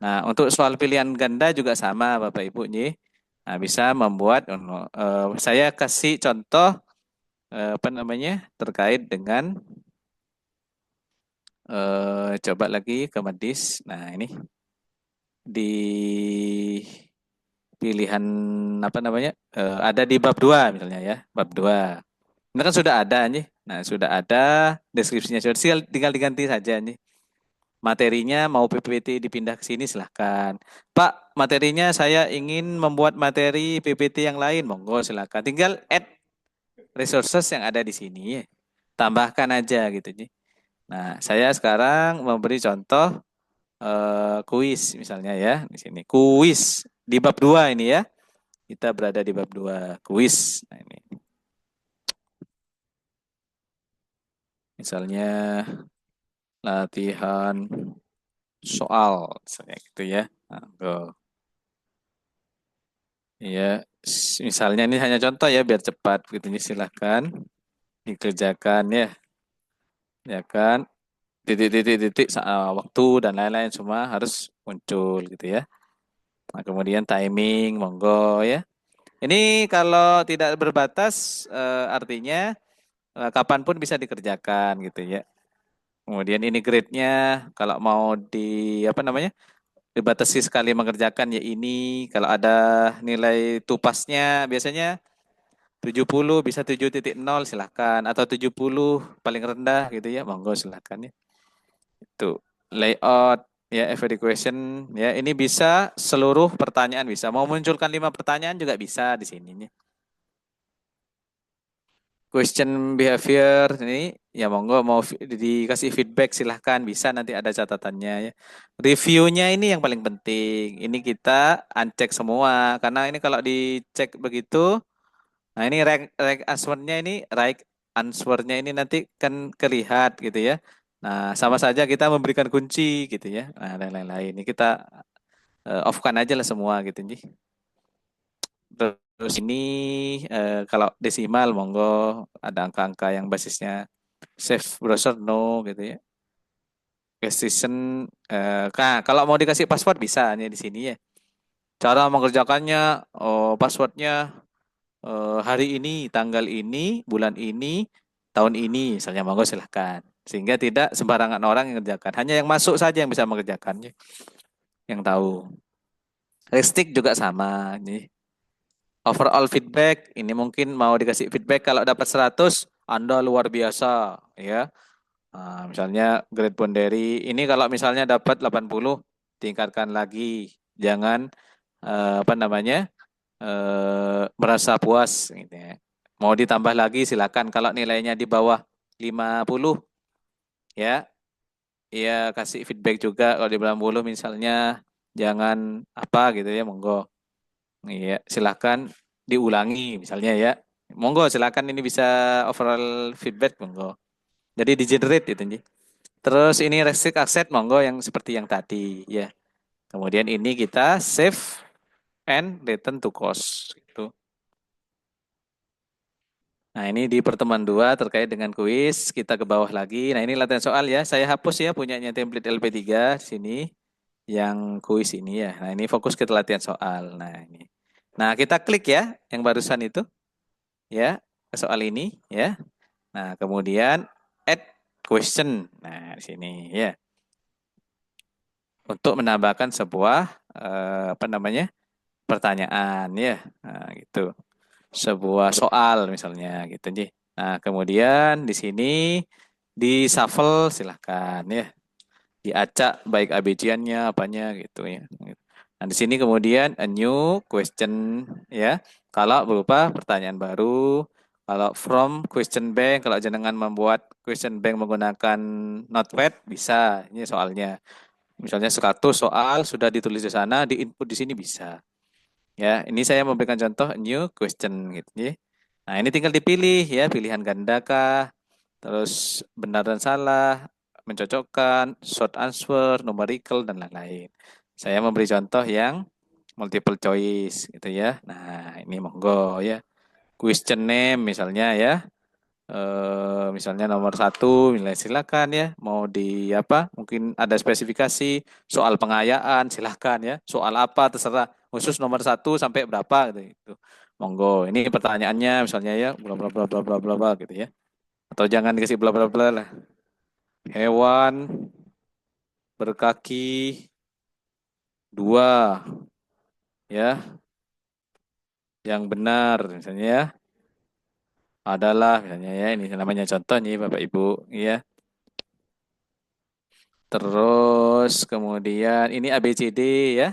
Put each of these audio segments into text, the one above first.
Nah, untuk soal pilihan ganda juga sama Bapak Ibu nih. Nah, bisa membuat saya kasih contoh apa namanya terkait dengan coba lagi ke medis. Nah, ini di pilihan apa namanya? Ada di bab 2 misalnya ya, bab 2. Ini kan sudah ada nih. Nah, sudah ada deskripsinya. Sudah tinggal diganti saja nih. Materinya mau PPT dipindah ke sini silahkan. Pak, materinya saya ingin membuat materi PPT yang lain. Monggo silahkan. Tinggal add resources yang ada di sini. Tambahkan aja gitu nih. Nah, saya sekarang memberi contoh kuis misalnya ya di sini. Kuis di bab 2 ini ya. Kita berada di bab 2 kuis. Nah, ini. Misalnya latihan soal misalnya gitu ya. Nah, ya, misalnya ini hanya contoh ya biar cepat gitu nih silahkan dikerjakan ya, ya kan titik-titik-titik waktu dan lain-lain semua harus muncul gitu ya. Nah, kemudian timing monggo ya. Ini kalau tidak berbatas artinya kapanpun bisa dikerjakan gitu ya. Kemudian ini grade-nya kalau mau di apa namanya dibatasi sekali mengerjakan ya ini kalau ada nilai tupasnya biasanya 70 bisa 7.0 silahkan atau 70 paling rendah gitu ya monggo silahkan ya itu layout ya evaluation ya ini bisa seluruh pertanyaan bisa mau munculkan 5 pertanyaan juga bisa di sini nih question behavior ini ya monggo mau dikasih feedback silahkan bisa nanti ada catatannya ya reviewnya ini yang paling penting ini kita uncheck semua karena ini kalau dicek begitu. Nah ini right answer-nya ini right answer-nya ini nanti kan kelihat gitu ya. Nah sama saja kita memberikan kunci gitu ya. Nah dan lain-lain. Ini kita off-kan aja lah semua gitu nih. Terus ini kalau desimal monggo ada angka-angka yang basisnya save browser no gitu ya. Precision kalau mau dikasih password bisa nih di sini ya. Cara mengerjakannya passwordnya hari ini, tanggal ini, bulan ini, tahun ini, misalnya monggo silahkan. Sehingga tidak sembarangan orang yang mengerjakan. Hanya yang masuk saja yang bisa mengerjakannya, yang tahu. Restik juga sama. Nih. Overall feedback, ini mungkin mau dikasih feedback kalau dapat 100, Anda luar biasa. Ya. Nah, misalnya grade Ponderi, ini kalau misalnya dapat 80, tingkatkan lagi. Jangan, apa namanya, merasa puas gitu ya. Mau ditambah lagi silakan kalau nilainya di bawah 50 ya. Ya kasih feedback juga kalau di 90 misalnya jangan apa gitu ya monggo. Iya, silakan diulangi misalnya ya. Monggo silakan ini bisa overall feedback monggo. Jadi di generate itu nih. Terus ini restrict access monggo yang seperti yang tadi ya. Kemudian ini kita save and return to cost gitu. Nah, ini di pertemuan 2 terkait dengan kuis. Kita ke bawah lagi. Nah, ini latihan soal ya. Saya hapus ya punyanya template LP3 di sini. Yang kuis ini ya. Nah, ini fokus ke latihan soal. Nah, ini. Nah, kita klik ya yang barusan itu. Ya, ke soal ini ya. Nah, kemudian add question. Nah, di sini ya. Untuk menambahkan sebuah apa namanya? Pertanyaan ya. Nah, gitu. Sebuah soal misalnya gitu nih. Nah, kemudian di sini di shuffle silahkan ya. Diacak baik ABC-nya apanya gitu ya. Nah, di sini kemudian a new question ya. Kalau berupa pertanyaan baru, kalau from question bank, kalau jenengan membuat question bank menggunakan Notepad bisa. Ini soalnya. Misalnya 100 soal sudah ditulis di sana, di input di sini bisa. Ya, ini saya memberikan contoh new question gitu ya. Nah, ini tinggal dipilih ya, pilihan ganda kah, terus benar dan salah, mencocokkan, short answer, numerical dan lain-lain. Saya memberi contoh yang multiple choice gitu ya. Nah, ini monggo ya. Question name misalnya ya. Misalnya nomor satu, misalnya silakan ya. Mau di apa? Mungkin ada spesifikasi soal pengayaan, silakan ya. Soal apa terserah. Khusus nomor satu sampai berapa gitu. Gitu. Monggo. Ini pertanyaannya misalnya ya, bla bla bla bla bla bla bla gitu ya. Atau jangan dikasih bla bla bla lah. Hewan berkaki dua ya, yang benar misalnya ya adalah misalnya ya ini namanya contoh nih Bapak Ibu ya. Terus kemudian ini ABCD ya.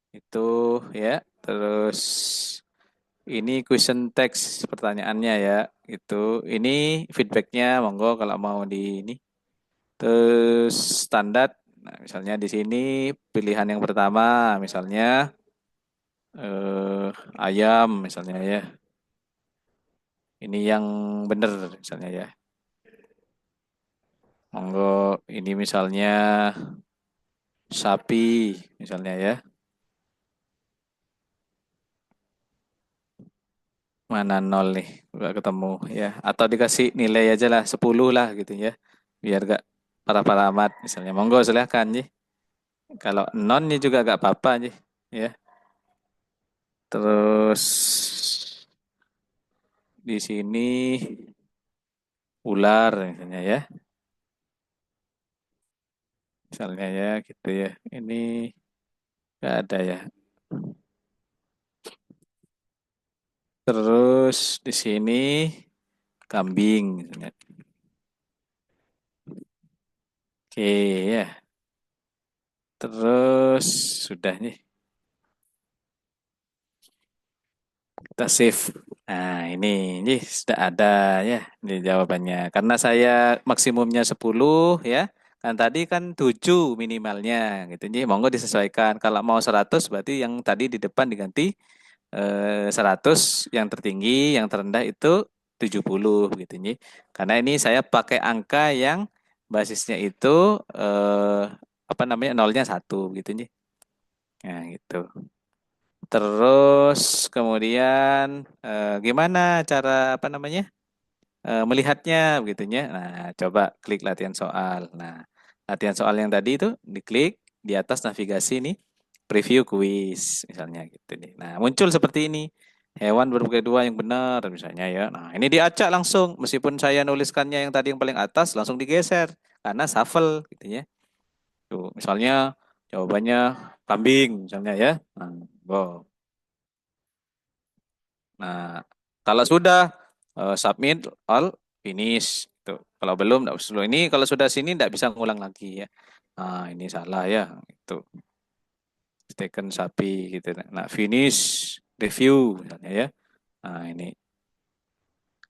Itu ya. Terus ini question text pertanyaannya ya. Itu ini feedbacknya monggo kalau mau di ini. Terus standar. Nah, misalnya di sini pilihan yang pertama misalnya ayam misalnya ya. Ini yang benar misalnya ya. Monggo ini misalnya sapi misalnya ya. Mana nol nih? Gak ketemu ya. Atau dikasih nilai aja lah 10 lah gitu ya. Biar gak parah-parah amat misalnya. Monggo silahkan nih. Kalau non nih juga gak apa-apa nih ya. Terus di sini ular misalnya ya. Misalnya ya gitu ya. Ini gak ada ya. Terus di sini kambing misalnya. Oke ya. Terus sudah nih. Kita save. Nah, ini sudah ada ya ini jawabannya. Karena saya maksimumnya 10 ya. Kan tadi kan 7 minimalnya gitu. Jadi monggo disesuaikan. Kalau mau 100 berarti yang tadi di depan diganti 100, yang tertinggi, yang terendah itu 70 gitu nih. Karena ini saya pakai angka yang basisnya itu eh, apa namanya nolnya satu gitu nih. Nah, gitu. Terus kemudian gimana cara apa namanya melihatnya begitunya. Nah, coba klik latihan soal. Nah, latihan soal yang tadi itu diklik di atas navigasi nih preview quiz misalnya gitu nih. Nah, muncul seperti ini. Hewan berbagai dua yang benar misalnya ya. Nah, ini diacak langsung meskipun saya nuliskannya yang tadi yang paling atas langsung digeser karena shuffle gitu ya. Tuh, misalnya jawabannya kambing misalnya ya. Nah, wow. Nah, kalau sudah submit all finish itu. Kalau belum enggak perlu. Ini kalau sudah sini enggak bisa ngulang lagi ya. Nah, ini salah ya. Itu taken sapi gitu. Nah, finish review misalnya ya. Nah, ini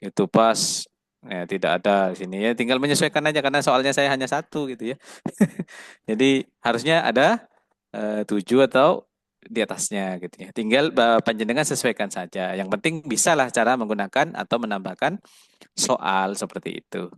itu pas ya, tidak ada di sini ya. Tinggal menyesuaikan aja karena soalnya saya hanya satu gitu ya. Jadi harusnya ada 7 atau di atasnya gitu ya. Tinggal panjenengan sesuaikan saja. Yang penting bisalah cara menggunakan atau menambahkan soal seperti itu.